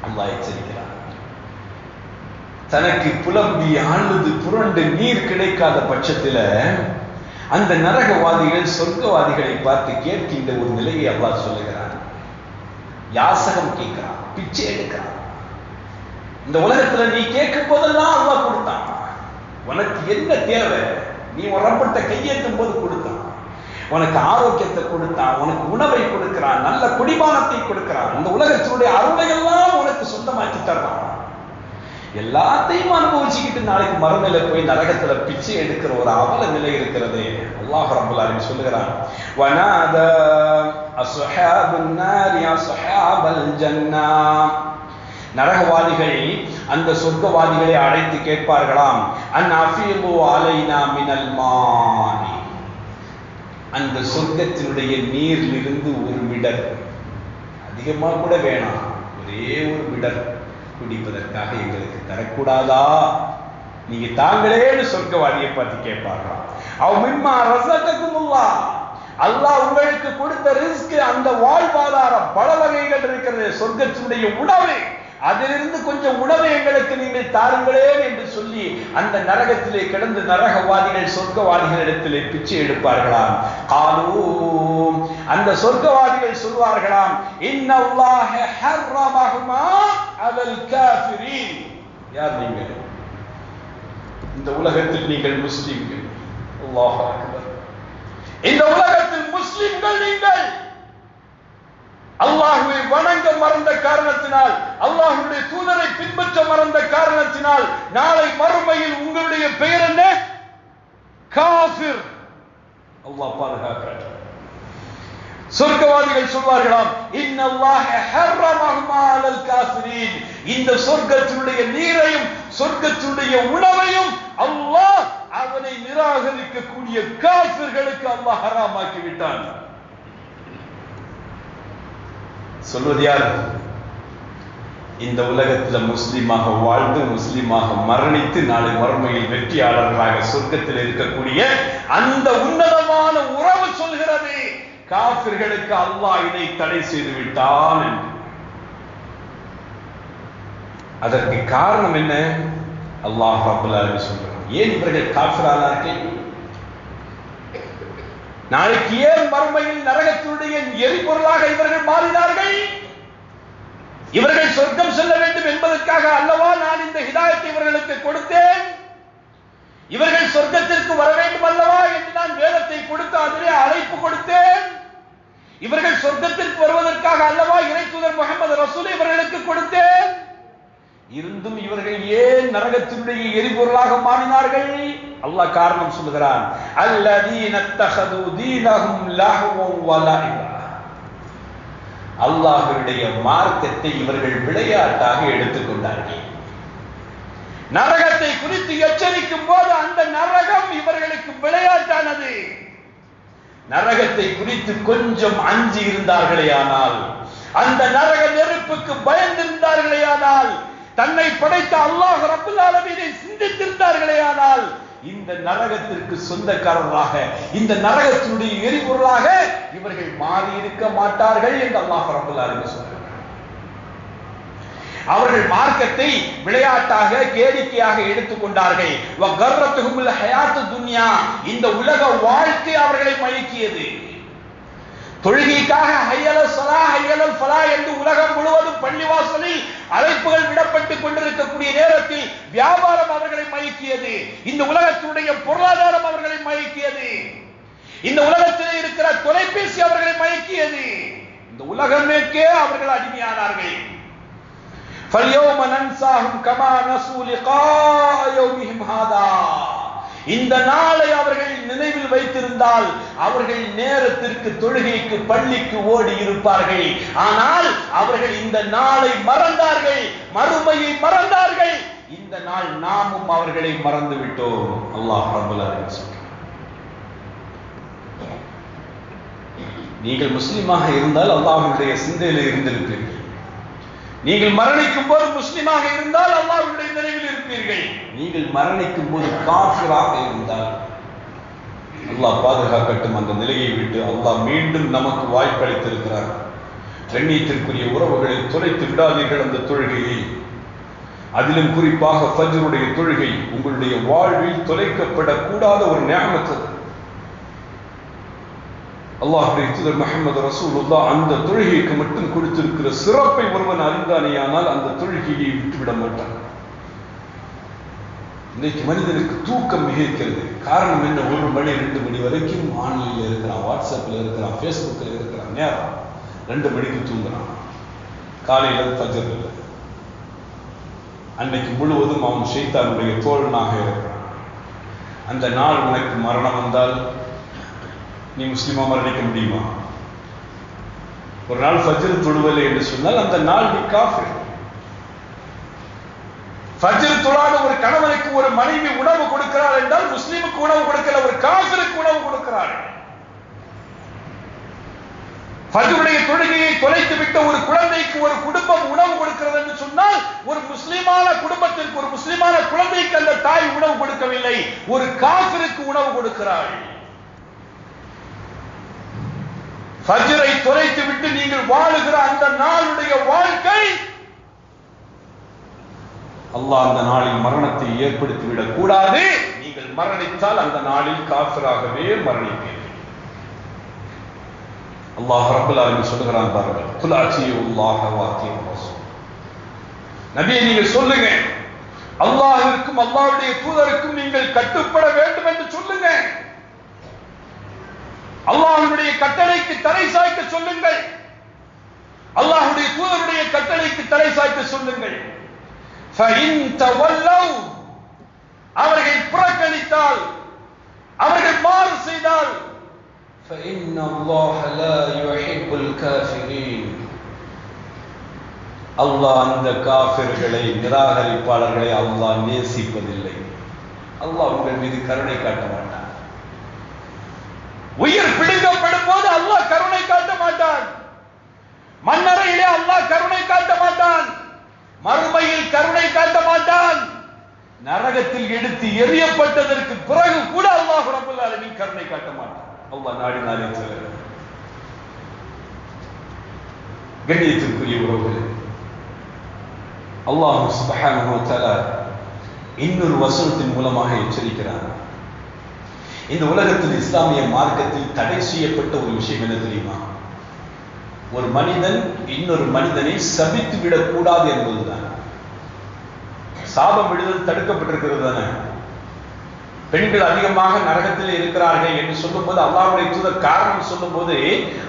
அல்லாஹ் எச்சரிக்கிறார். தனக்கு புலம்பி அழுது புரண்டு நீர் கிடைக்காத பட்சத்தில் அந்த நரகவாதிகள் சொர்க்கவாதிகளை பார்த்து கேட்கின்ற ஒரு நிலையை அல்லாஹ் சொல்லுகிறார். யாசகம் கேட்கிறான், பிச்சை எடுக்கிறான். இந்த உலகத்துல நீ கேட்கும் போதெல்லாம் அல்லாஹ் கொடுத்தான். உனக்கு என்ன தேவை? நீ ஒரு ரப்பட்ட கையேற்றும் போது கொடுத்தான். உனக்கு ஆரோக்கியத்தை கொடுத்தான், உனக்கு உணவை கொடுக்கிறான், நல்ல குடிபானத்தை கொடுக்கிறான். இந்த உலகத்தினுடைய அருளையெல்லாம் உனக்கு சொந்தமாக்கி தர்றான். எல்லாத்தையும் அனுபவிச்சுக்கிட்டு நாளைக்கு மறுமையில போய் நரகத்துல பிச்சை எடுக்கிற ஒரு அவல நிலை இருக்கிறது. அல்லாஹ் ரப்பல் ஆலமீன் சொல்லுகிறான், வனாதா அஸ்ஹாபுன் நாரி அஸ்ஹாபல் ஜன்னா, நரகவாதிகள் அந்த சொர்க்கவாதிகளை அழைத்து கேட்பார்களாம், அன் அஃபீது அலைனா மினல் மாஇ, அந்த சொர்க்கத்தினுடைய நீரிலிருந்து ஒரு மிடர், அதிகமாக கூட வேணாம், ஒரே ஒரு மிடர் குடிப்பதற்காக எங்களுக்கு தரக்கூடாதா? நீங்க தாங்களேன்னு சொர்க்கவாதியை பார்த்து கேட்பார்களாம். அவ் மிம்மா ரஸககுமுல்லாஹ், அல்லாஹ் உங்களுக்கு கொடுத்த ரிஸ்க், அந்த வாழ்வாதாரம் பல வகைகள் இருக்கிறது, சொர்க்கத்தினுடைய உணவு, அதிலிருந்து கொஞ்சம் உணவை எங்களுக்கு நீங்கள் தாருங்களே என்று சொல்லி அந்த நரகத்திலே கிடந்து நரகவாதிகள் சொர்க்கவாதிகளிடத்திலே பிச்சை எடுப்பார்களாம். காலூ, அந்த சொர்க்கவாதிகள் சொல்வார்களாம், இன்னல்லாஹ ஹர்ரமஹுமா அலல் காஃபிரீன். யார் நீங்கள்? இந்த உலகத்தில் நீங்கள் முஸ்லிம்கள். அல்லாஹ் அக்பர். இந்த உலகத்தில் முஸ்லிம்கள் நீங்கள் அல்லாஹ்வை வணங்க மறந்த காரணத்தினால், அல்லாஹ்வுடைய தூதரை பின்பற்ற மறந்த காரணத்தினால் நாளை மறுமையில் உங்களுடைய பெயர் என்ன? காஃபிர். அல்லாஹ் பாதுகாக்கிறார். சொர்க்கவாதிகள் சொல்வார்களாம், இன்னல்லாஹ ஹர்ரமஹுமா அலல் காஃபிரீன். இந்த சொர்க்கத்தினுடைய நீரையும் சொர்க்கத்தினுடைய உணவையும் அல்லாஹ் அவனை நிராகரிக்கக்கூடிய காஃபிர்களுக்கு அல்லாஹ் ஹராமாக்கி விட்டான். சொல்வது யார்? இந்த உலகத்தில் முஸ்லிமாக வாழ்ந்து முஸ்லிமாக மரணித்து நாளை மறுமையில் வெற்றியாளர்களாக சொர்க்கத்தில் இருக்கக்கூடிய அந்த உன்னதமான உறவு சொல்கிறது, காஃபிர்களுக்கு அல்லாஹ் இதை தடை செய்து விட்டான் என்று. அதற்கு காரணம் என்ன? அல்லாஹ் ரப்பல் ஆலமீன் சொல்றான். ஏன் இவர்கள் காஃபிரானார்கள்? நாளைக்கு ஏன் மறுமையில் நரகத்தினுடைய எரிபொருளாக இவர்கள் மாறினார்கள்? இவர்கள் சொர்க்கம் செல்ல வேண்டும் என்பதற்காக அல்லவா நான் இந்த ஹிதாயத்தை இவர்களுக்கு கொடுத்தேன்? இவர்கள் சொர்க்கத்திற்கு வர வேண்டும் அல்லவா என்று நான் வேதத்தை கொடுத்து அதிலே அழைப்பு கொடுத்தேன்? இவர்கள் சொர்க்கத்திற்கு வருவதற்காக அல்லவா இறைத்தூதர் முஹம்மது ரசூல் இவர்களுக்கு கொடுத்தேன்? இருந்தும் இவர்கள் ஏன் நரகத்தினுடைய எரிபொருளாக மாறினார்கள்? அல்லாஹ் காரணம் சொல்கிறான். அல்லதீன தஹது தீனஹும் லஹ்வன் வ லஇபா. அல்லாஹ்வுடைய மார்க்கத்தை இவர்கள் விளையாட்டாக எடுத்துக்கொண்டார்கள். நரகத்தை குறித்து எச்சரிக்கும் போது அந்த நரகம் இவர்களுக்கு விளையாட்டானது. நரகத்தை குறித்து கொஞ்சம் அஞ்சி இருந்தார்களே ஆனால், அந்த நரக நெருப்புக்கு பயந்திருந்தார்களே ஆனால், தன்னை படைத்த அல்லாஹ் ரப்பல் ஆலமீனை சிந்தித்திருந்தார்களே ஆனால், இந்த நரகத்திற்கு சொந்தக்காரராக, இந்த நரகத்தினுடைய எரிபொருளாக இவர்கள் மாறி இருக்க மாட்டார்கள் என்று அல்லாஹ் ரப்பல் ஆலமீன் சொல்றார். அவர்கள் மார்க்கத்தை விளையாட்டாக கேளிக்கையாக எடுத்துக்கொண்டார்கள். வகர்ரத்துஹுல் ஹயாத்து துன்யா. இந்த உலக வாழ்க்கை அவர்களை மயக்கியது. தொழுகைக்காக ஹய்யலல் ஸலாஹ் ஹய்யலல் ஃபலாஹ் என்று உலகம் முழுவதும் பள்ளிவாசலில் அழைப்புகள் விடப்பட்டுக் கொண்டிருக்கக்கூடிய நேரத்தில் வியாபாரம் அவர்களை மயக்கியது. இந்த உலகத்துடைய பொருளாதாரம் அவர்களை மயக்கியது. இந்த உலகத்தில் இருக்கிற தொலைபேசி அவர்களை மயக்கியது. இந்த உலகமேக்கே அவர்கள் அடிமையானார்கள். فَالْيَوْمَ نَنْسَاهُمْ كَمَا نَسُوا لِقَاءَ يَوْمِهِمْ هَذَا. இந்த நாளை அவர்கள் நினைவில் வைத்திருந்தால் அவர்கள் நேரத்திற்கு தொழுகைக்கு பள்ளிக்கு ஓடி இருப்பார்கள். ஆனால் அவர்கள் இந்த நாளை மறந்தார்கள், மறுமையை மறந்தார்கள். இந்த நாள் நாமும் அவர்களை மறந்து விட்டோம். அல்லாஹ் ரப்பல் ஆலமீன் சொல்றார். நீங்கள் முஸ்லிமாக இருந்தால் அல்லாஹ்வுடைய சிந்தையில் இருந்திருப்பீர்கள். நீங்கள் மரணிக்கும் போது முஸ்லிமாக இருந்தால் அல்லாஹ்வுடைய நினைவில் இருப்பீர்கள். நீங்கள் மரணிக்கும் போது காஃபிராக இருந்தால் அல்லாஹ் பாதுகாக்கட்டும். அந்த நிலையை விட்டு அல்லாஹ் மீண்டும் நமக்கு வாய்ப்பளித்திருக்கிறார். கண்ணியத்திற்குரிய உறவுகளை தொலைத்து விடாதீர்கள் அந்த தொழுகையை. அதிலும் குறிப்பாக ஃபஜ்ருடைய தொழுகை உங்களுடைய வாழ்வில் தொலைக்கப்படக்கூடாத ஒரு நிஅமத். அல்லாஹ்வுடைய தூதர் முஹம்மது ரசூலுல்லாஹ் அந்த தொழுகைக்கு மட்டும் கொடுத்திருக்கிற சிறப்பை ஒருவன் அறிந்தானேயானால் அந்த தொழுகையை விட்டுவிட மாட்டான். இன்னைக்கு மனிதனுக்கு தூக்கம் மிகைக்கிறது. காரணம் என்ன? 1 மணி 2 மணி வரைக்கும் ஆன்லைன்ல இருக்கிறான், வாட்ஸ்அப்ல இருக்கிறான், ஃபேஸ்புக்கில் இருக்கிறான். நேரம் 2 மணிக்கு தூங்குறான். காலையில் ஃபஜ்ர் இல்லை. அன்னைக்கு முழுவதும் அவன் ஷைத்தானுடைய தோழனாக இருக்கிறான். அந்த நாள் உனக்கு மரணம் வந்தால் நீ முஸ்லிமா மரணிக்க முடியுமா? ஒரு நாள் ஃபஜ்ர் தொழுவலை என்று சொன்னால் அந்த நாள் நீ காஃபிர். ஃபஜ்ர் தொழாத ஒரு கணவனுக்கு ஒரு மனைவி உணவு கொடுக்கிறாள் என்றால் முஸ்லிமுக்கு உணவு கொடுக்கல, ஒரு காஃபிருக்கு உணவு கொடுக்கிறாள். ஃபஜ்ருடைய தொழுகையை தொலைத்து விட்ட ஒரு குழந்தைக்கு ஒரு குடும்பம் உணவு கொடுக்கிறது என்று சொன்னால் ஒரு முஸ்லிமான குடும்பத்திற்கு, ஒரு முஸ்லிமான குழந்தைக்கு அந்த தாய் உணவு கொடுக்கவில்லை, ஒரு காஃபிருக்கு உணவு கொடுக்கிறாள். ஃபஜ்ரை தொலைத்து விட்டு நீங்கள் வாழுகிற அந்த நாளுடைய வாழ்க்கை, அல்லாஹ் அந்த நாளில் மரணத்தை ஏற்படுத்திவிடக் கூடாது. நீங்கள் மரணித்தால் அந்த நாளில் காஃபிராகவே மரணிப்பீர்கள். அல்லாஹ் ரப்பல் ஆலமீன் சொல்கிறான் பாருங்கள், குல் அத்தீயுல்லாஹ வ அத்தீயுர் ரசூல். நபியே நீங்கள் சொல்லுங்க, அல்லாஹ்விற்கும் அல்லாஹ்வுடைய தூதருக்கும் நீங்கள் கட்டுப்பட வேண்டும் என்று சொல்லுங்க. அல்லாஹ்வுடைய கட்டளைக்கு தலை சாய்க்க சொல்லுங்கள். அல்லாஹ்வுடைய தூதருடைய கட்டளைக்கு தலை சாய்க்க சொல்லுங்கள். ஃபஇன் தவல்லவ், அவர்கள் புறக்கணித்தால், அவர்கள் மாறு செய்தால், فإن الله لا يحب الكافرين, அல்லாஹ் அந்த காஃபிர்களை, நிராகரிப்பாளர்களை அல்லாஹ் நேசிப்பதில்லை. அல்லாஹ் உங்கள் மீது கருணை காட்ட மாட்டான். உயிர் பிடுங்கப்படும் போது அல்லாஹ் கருணை காட்ட மாட்டான். மன்னரையிலே அல்லாஹ் கருணை காட்ட மாட்டான். மறுமையில் கருணை காட்ட மாட்டான். நரகத்தில் எடுத்து எரியப்பட்டதற்கு பிறகு கூட அல்லாஹ் ரப்பல் ஆலமீன் கருணை காட்ட மாட்டான். அல்லாஹ் நாடினாலே தவிர. கண்ணியத்திற்குரிய உறவுகளே, அல்லாஹ் சுப்ஹானஹு வ தஆலா இன்னொரு வசனத்தின் மூலமாக எச்சரிக்கிறார். இந்த உலகத்தில் இஸ்லாமிய மார்க்கத்தில் தடை செய்யப்பட்ட ஒரு விஷயம் என்ன தெரியுமா? ஒரு மனிதன் இன்னொரு மனிதனை சபித்து விடக்கூடாது என்பதுதான். சாபம் விடுதல் தடுக்கப்பட்டிருக்கிறது தானே. பெண்கள் அதிகமாக நரகத்தில் இருக்கிறார்கள் என்று சொல்லும் போது அல்லாஹ்வுடைய தூதர் காரணம் சொல்லும் போது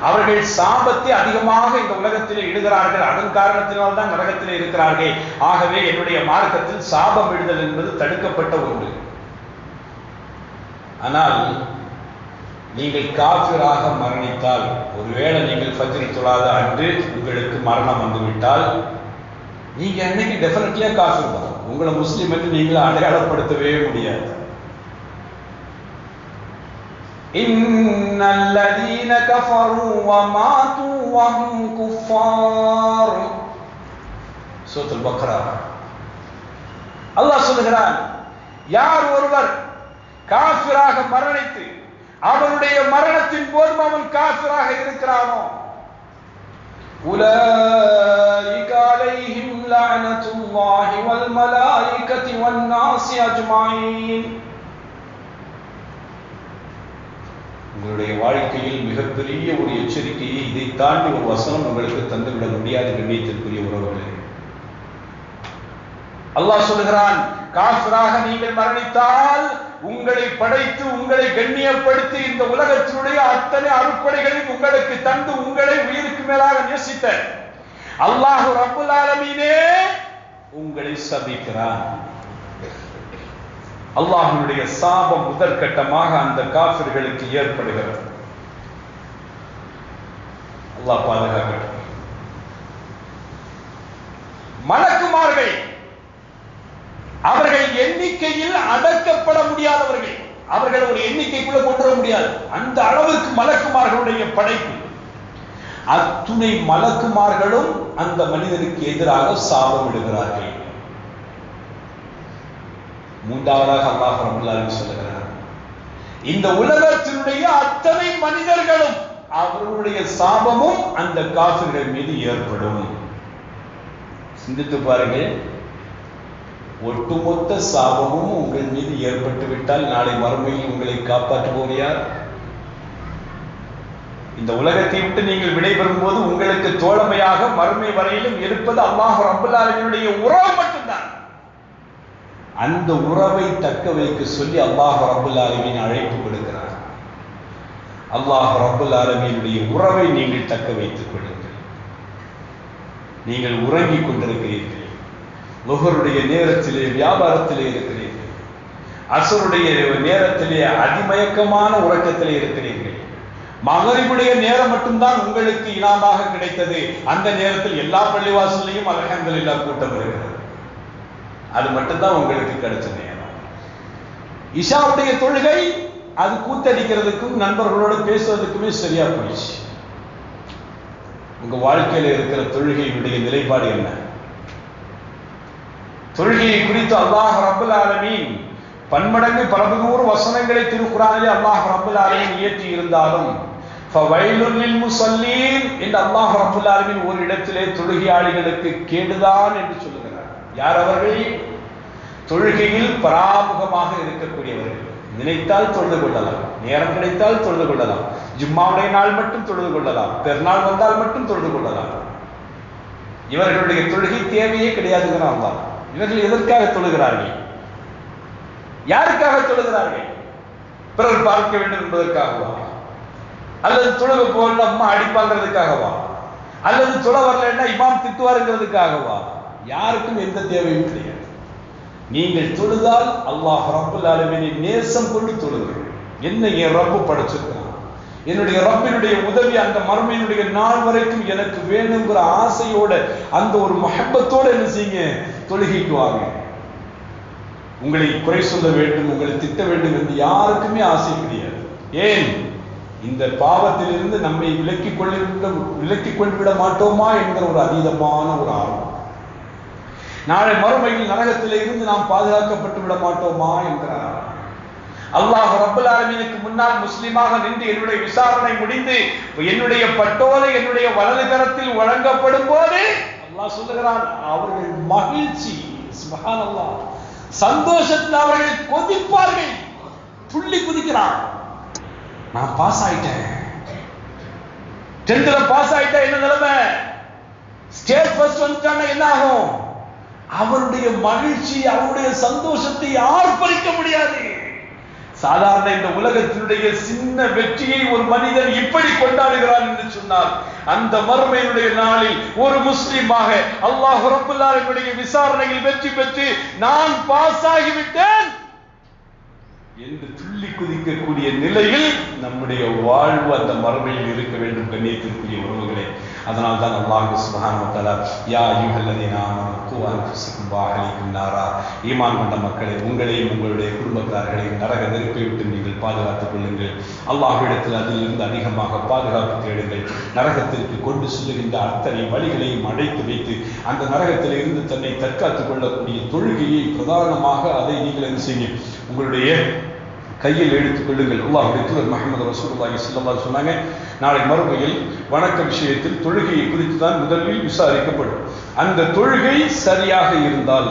அவர்கள் சாபத்தை அதிகமாக இந்த உலகத்திலே இடுகிறார்கள், அதன் காரணத்தினால் தான் நரகத்திலே இருக்கிறார்கள். ஆகவே என்னுடைய மார்க்கத்தில் சாபம் விடுதல் என்பது தடுக்கப்பட்ட ஒன்று. ஆனால் நீங்கள் காஃபிராக மரணித்தால், ஒருவேளை நீங்கள் ஃபஜ்ர் தொழாத அன்று உங்களுக்கு மரணம் வந்துவிட்டால், நீங்க அன்னைக்கு டெஃபினெட்லியா காஃபிர் தான். உங்களை முஸ்லிம் என்று நீங்கள் அடையாளப்படுத்தவே முடியாது. இன்னல்லதீன கஃபரு வ மாது வ ஹும் குஃபார், சூரத்துல் பக்ரா. அல்லாஹ் சொல்கிறான், யார் ஒருவர் காஃபிராக மரணித்து அவனுடைய மரணத்தின் போதும் அவன் காஃபிராக இருக்கிறானோ, உலைக அலைஹிம் லஅனத்துல்லாஹி வல் மலாயிகத்தி வன் நாஸி அஜ்மாயின். உங்களுடைய வாழ்க்கையில் மிகப்பெரிய ஒரு எச்சரிக்கையை இதை தாண்டி ஒரு வசனம் உங்களுக்கு தந்துவிட முடியாது. கண்ணியத்திற்குரிய உறவுகளே, அல்லாஹ் சொல்கிறான், காஃபிராக நீங்கள் மரணித்தால் உங்களை படைத்து உங்களை கண்ணியப்படுத்தி இந்த உலகத்தினுடைய அத்தனை அருட்கொடைகளையும் உங்களுக்கு தந்து உங்களை உயிருக்கு மேலாக நேசித்த அல்லாஹ் ரப்புல் ஆலமீனே உங்களை சபிக்கிறான். அல்லாஹ்வுடைய சாபம் முதற்கட்டமாக அந்த காஃபிர்களுக்கு ஏற்படுகிறது. அல்லாஹ் பாதுகாக்கட்டும். மலக்குமார்கள் அவர்கள் எண்ணிக்கையில் அடக்கப்பட முடியாதவர்கள். அவர்கள் ஒரு எண்ணிக்கைக்குள்ள கொண்டு வர முடியாது. அந்த அளவுக்கு மலக்குமார்களுடைய படைப்பு. அத்துணை மலக்குமார்களும் அந்த மனிதனுக்கு எதிராக சாபம் விடுகிறார்கள். மூன்றாவதாக அல்லாஹ் ரப்பல் ஆலமீன் சொல்லுகிறார், இந்த உலகத்தினுடைய அத்தனை மனிதர்களும் அவர்களுடைய சாபமும் அந்த காஃபிர்கள் மீது ஏற்படும். சிந்தித்து பாருங்கள், ஒட்டுமொத்த சாபமும் உங்கள் மீது ஏற்பட்டு விட்டால் நாளை மறுமையில் உங்களை காப்பாற்றுவோர் யார்? இந்த உலகத்தை விட்டு நீங்கள் விடைபெறும் போது உங்களுக்கு தோழமையாக மறுமை வரையிலும் இருப்பது அல்லாஹ் ரப்பல் ஆலமீனுடைய உறவு மட்டும்தான். அந்த உறவை தக்க வைக்க சொல்லி அல்லாஹ் ரப்பல் ஆலமீன் அழைப்பு கொடுக்கிறார். அல்லாஹ் ரப்பல் ஆலமீனுடைய உறவை நீங்கள் தக்க வைத்துக் கொள்ளுங்கள். நீங்கள் உறங்கிக் கொண்டிருக்கிறீர்கள், லுஹருடைய நேரத்திலே வியாபாரத்திலே இருக்கிறீர்கள், அஸ்ருடைய நேரத்திலே அதிமயக்கமான உறக்கத்திலே இருக்கிறீர்கள், மகரிபுடைய நேரம் மட்டும்தான் உங்களுக்கு இனாமாக கிடைத்தது. அந்த நேரத்தில் எல்லா பள்ளிவாசலையும் அல்ஹம்துலில்லாஹ் கூட்டம் இருக்கிறது. அது மட்டும்தான் உங்களுக்கு கிடைச்ச நேரம். இஷாவுடைய தொழுகை அது கூத்தடிக்கிறதுக்கும் நண்பர்களோடு பேசுவதற்குமே சரியா போயிடுச்சு. உங்க வாழ்க்கையில இருக்கிற தொழுகையினுடைய நிலைப்பாடு என்ன? தொழுகையை குறித்து அல்லாஹ் ரப்பல் ஆலமீன் பன்மடங்கு பல நூறு வசனங்களை திருக்குர்ஆனிலே அல்லாஹ் ரப்பல் ஆலமீன் இயற்றி இருந்தாலும் ஃபவைலுல் லில் முஸல்லீன் என்று அல்லாஹ் ரப்பல் ஆலமீன் ஒரு இடத்திலே தொழுகையாளிகளுக்கு கேடுதான் என்று சொல்லுகிறார். யார் அவர்கள்? தொழுகையில் பராமுகமாக இருக்கக்கூடியவர்கள். நினைத்தால் தொழுது கொள்ளலாம், நேரம் கிடைத்தால் தொழுது கொள்ளலாம், ஜும்மாவுடைய நாள் மட்டும் தொழுது கொள்ளலாம், பெருநாள் வந்தால் மட்டும் தொழுது கொள்ளலாம். இவர்களுடைய தொழுகை தேவையே கிடையாதுங்கிறான் அல்லாஹ். இவர்கள் எதற்காக தொழுகிறார்கள்? யாருக்காக தொழுகிறார்கள்? பிறர் பார்க்க வேண்டும் என்பதற்காகவா? அல்லது தொழுக போல அம்மா அடிப்பாங்கிறதுக்காகவா? அல்லது தொழ வரலன்னா இமாம் திட்டுவாருங்கிறதுக்காகவா? யாருக்கும் எந்த தேவையும் கிடையாது. நீங்கள் தொழுதால் அல்லாஹ் ரப்பல் ஆலமீனை நேசம் கொண்டு தொழுங்கள். என்ன என் ரப்பு படைச்சிருக்கிறான், என்னுடைய ரப்பினுடைய உதவி அந்த மறுமையினுடைய நாள் வரைக்கும் எனக்கு வேணுங்கிற ஆசையோட அந்த ஒரு மஹப்பத்தோட என்ன செய்யுங்க, தொழுகைக்கு வாங்க. உங்களை குறை சொல்ல வேண்டும், உங்களை திட்ட வேண்டும் என்று யாருக்குமே ஆசை கிடையாது. ஏன்? இந்த பாவத்திலிருந்து நம்மை விலக்கிக் கொண்டு விட மாட்டோமா என்கிற ஒரு அதீதமான ஒரு ஆர்வம். நாளை மறுமையில் நரகத்திலே இருந்து நாம் பாதுகாக்கப்பட்டு விட மாட்டோமா என்கிறார். அல்லாஹ் ரப்பல் ஆலமீனுக்கு முன்னால் முஸ்லிமாக நின்று என்னுடைய விசாரணை முடிந்து என்னுடைய பட்டோலை என்னுடைய வலது கரத்தில் வழங்கப்படும் போது அல்லாஹ் சொல்லுகிறான், அவர்கள் மகிழ்ச்சி, சுப்ஹானல்லாஹ், சந்தோஷத்தில் அவர்கள் கொதிப்பார்கள், துள்ளி குதிக்கிறான். நான் பாஸ் ஆயிட்டேன், 10th பாஸ் ஆயிட்டேன், என்ன நிலைமை? ஸ்டேட் ஃபர்ஸ்ட் வந்துட்டான என்ன ஆகும்? அவருடைய மகிழ்ச்சி, அவருடைய சந்தோஷத்தை ஆர்ப்பரிக்க முடியாது. சாதாரண இந்த உலகத்தினுடைய சின்ன வெற்றியை ஒரு மனிதன் இப்படி கொண்டாடுகிறான் என்று சொன்னால், அந்த மறுமையினுடைய நாளில் ஒரு முஸ்லிமாக அல்லாஹ் ரப்பல் ஆலமீனுடைய விசாரணையில் வெற்றி பெற்று நான் பாஸ் ஆகிவிட்டேன் என்று துள்ளி குதிக்கக்கூடிய நிலையில் நம்முடைய வாழ்வு அந்த மறுமையில் இருக்க வேண்டும். கண்ணியத்திற்குரிய உறவுகளே, அதனால் தான் அல்லாஹ் சுப்ஹானஹு வ தஆலா யா அய்யுஹல்லதீன ஆமனூ கூ அன்ஃபுஸக்கும் வ அஹ்லீக்கும் நாரா, ஈமான் கொண்ட மக்களே, உங்களையும் உங்களுடைய குடும்பத்தார்களையும் நரக நெருப்பை விட்டு நீங்கள் பாதுகாத்துக் கொள்ளுங்கள். அல்லாஹ்விடத்தில் அதிலிருந்து அதிகமாக பாதுகாப்பு தேடுங்கள். நரகத்திற்கு கொண்டு செல்லுகின்ற அத்தனை வழிகளையும் அடைத்து வைத்து அந்த நரகத்தில் இருந்து தன்னை தற்காத்துக் கொள்ளக்கூடிய தொழுகையை பிரதானமாக அதை நீங்கள் என்ன செய்யுங்க, உங்களுடைய கையில் எடுத்துக் கொள்ளுங்கள். அல்லாஹ்வுடைய தூதர் முஹம்மது ரசூலுல்லாஹி ஸல்லல்லாஹு அலைஹி சொன்னாங்க, நாளை மறுமையில் வணக்க விஷயத்தில் தொழுகையை குறித்து தான் முதலில் விசாரிக்கப்படும். அந்த தொழுகை சரியாக இருந்தால்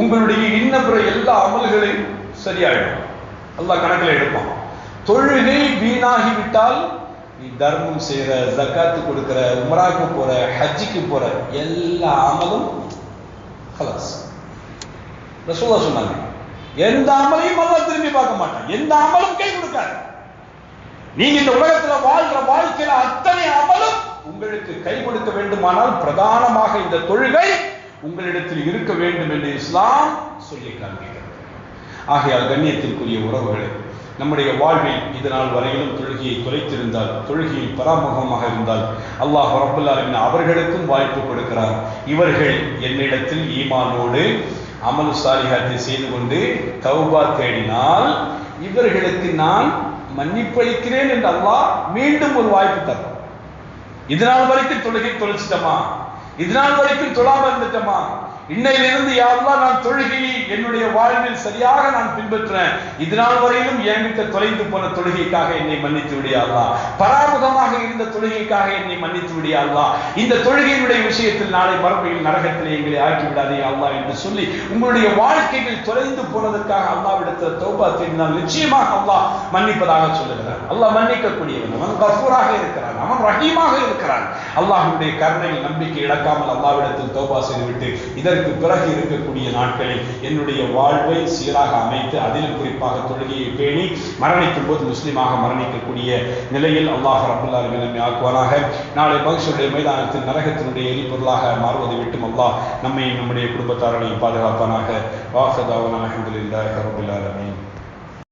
உங்களுடைய இன்னபிற எல்லா அமல்களையும் சரியாயிடும், அல்லாஹ் கணக்கில் எடுப்பான். தொழுகை வீணாகிவிட்டால் நீ தர்மம் செய்யற, ஜக்காத்து கொடுக்கிற, உம்ராக்கு போற, ஹஜ்ஜிக்கு போற எல்லா அமலும் ஹலாஸ். ரசூலுல்லாஹ் சொன்னாங்க, எந்த அமலையும் அல்லாஹ் திரும்பி பார்க்க மாட்டான், எந்த அமலும் கை கொடுக்காது. நீங்க இந்த உலகத்துல வாழ்ற வாழ்க்கையில அத்தனை அமலும் உங்களுக்கு கை கொடுக்க வேண்டுமானால் பிரதானமாக இந்த தொழுகை உங்களிடத்தில் இருக்க வேண்டும் என்று இஸ்லாம் சொல்லி காண்கிறது. ஆகையால் கண்ணியத்திற்குரிய உறவுகளை, நம்முடைய வாழ்வில் இதனால் வரையிலும் தொழுகையை குறைத்திருந்தால், தொழுகையில் பராமுகமாக இருந்தால் அல்லாஹ் ரப்பல் ஆலமீன் அவர்களுக்கும் வாய்ப்பு கொடுக்கிறார். இவர்கள் என்னிடத்தில் ஈமானோடு அமல் சாலிஹாத்தை செய்து கொண்டு தௌபா தேடினால் இவர்களுக்கு நான் மன்னிப்பளிக்கிறேன் என்று அல்லாஹ் மீண்டும் ஒரு வாய்ப்பு தரும். இதனால் வரைக்கும் தொழுகை தொலைச்சிட்டமா, இதனால் வரைக்கும் தொழாமல் இருந்துட்டமா, இன்னையிலிருந்து யா அல்லாஹ் நான் தொழுகையை என்னுடைய வாழ்வில் சரியாக நான் பின்பற்றேன், இதனால் வரையிலும் என்கிட்ட தொலைந்து போன தொழுகைக்காக என்னை மன்னித்து விடியா அல்லாஹ், பராமுகமாக இருந்த தொழுகைக்காக என்னை மன்னித்து விடியா அல்லாஹ், இந்த தொழுகையினுடைய விஷயத்தில் நாளை மறுமையில் நரகத்தில் எங்களை ஆக்கி விடாதே அல்லாஹ் என்று சொல்லி உங்களுடைய வாழ்க்கையில் தொலைந்து போனதற்காக அல்லாஹ்விடத்தில் தௌபா செய்தால் நிச்சயமாக அல்லாஹ் மன்னிப்பதாக சொல்லுகிறார். அல்லாஹ் மன்னிக்கக்கூடியவன், அவன் கஃபூராக இருக்கிறான், அவன் ரஹீமாக இருக்கிறான். அல்லாஹ்வுடைய கருணையில் நம்பிக்கை இழக்காமல் அல்லாஹ்விடத்தில் தௌபா செய்துவிட்டு இதற்கு பிறகு இருக்கக்கூடிய நாட்களில் என்னுடைய வாழ்வை சீராக அமைத்து அதிலும் குறிப்பாக தொழுகையை பேணி மரணிக்கும் போது முஸ்லிமாக மரணிக்கக்கூடிய நிலையில் அல்லாஹ் ரப்பல் ஆலமீன் நம்மை ஆக்குவானாக. நாளை மஹ்ஷருடைய மைதானத்தில் நரகத்தினுடைய எரிபொருளாக மாறுவதை விட்டும் அல்லாஹ் நம்மை நம்முடைய குடும்பத்தார்களையும் பாதுகாப்பானாக. வாஹிரு தஅவானா அல்ஹம்துலில்லாஹி ரப்பில் ஆலமீன்.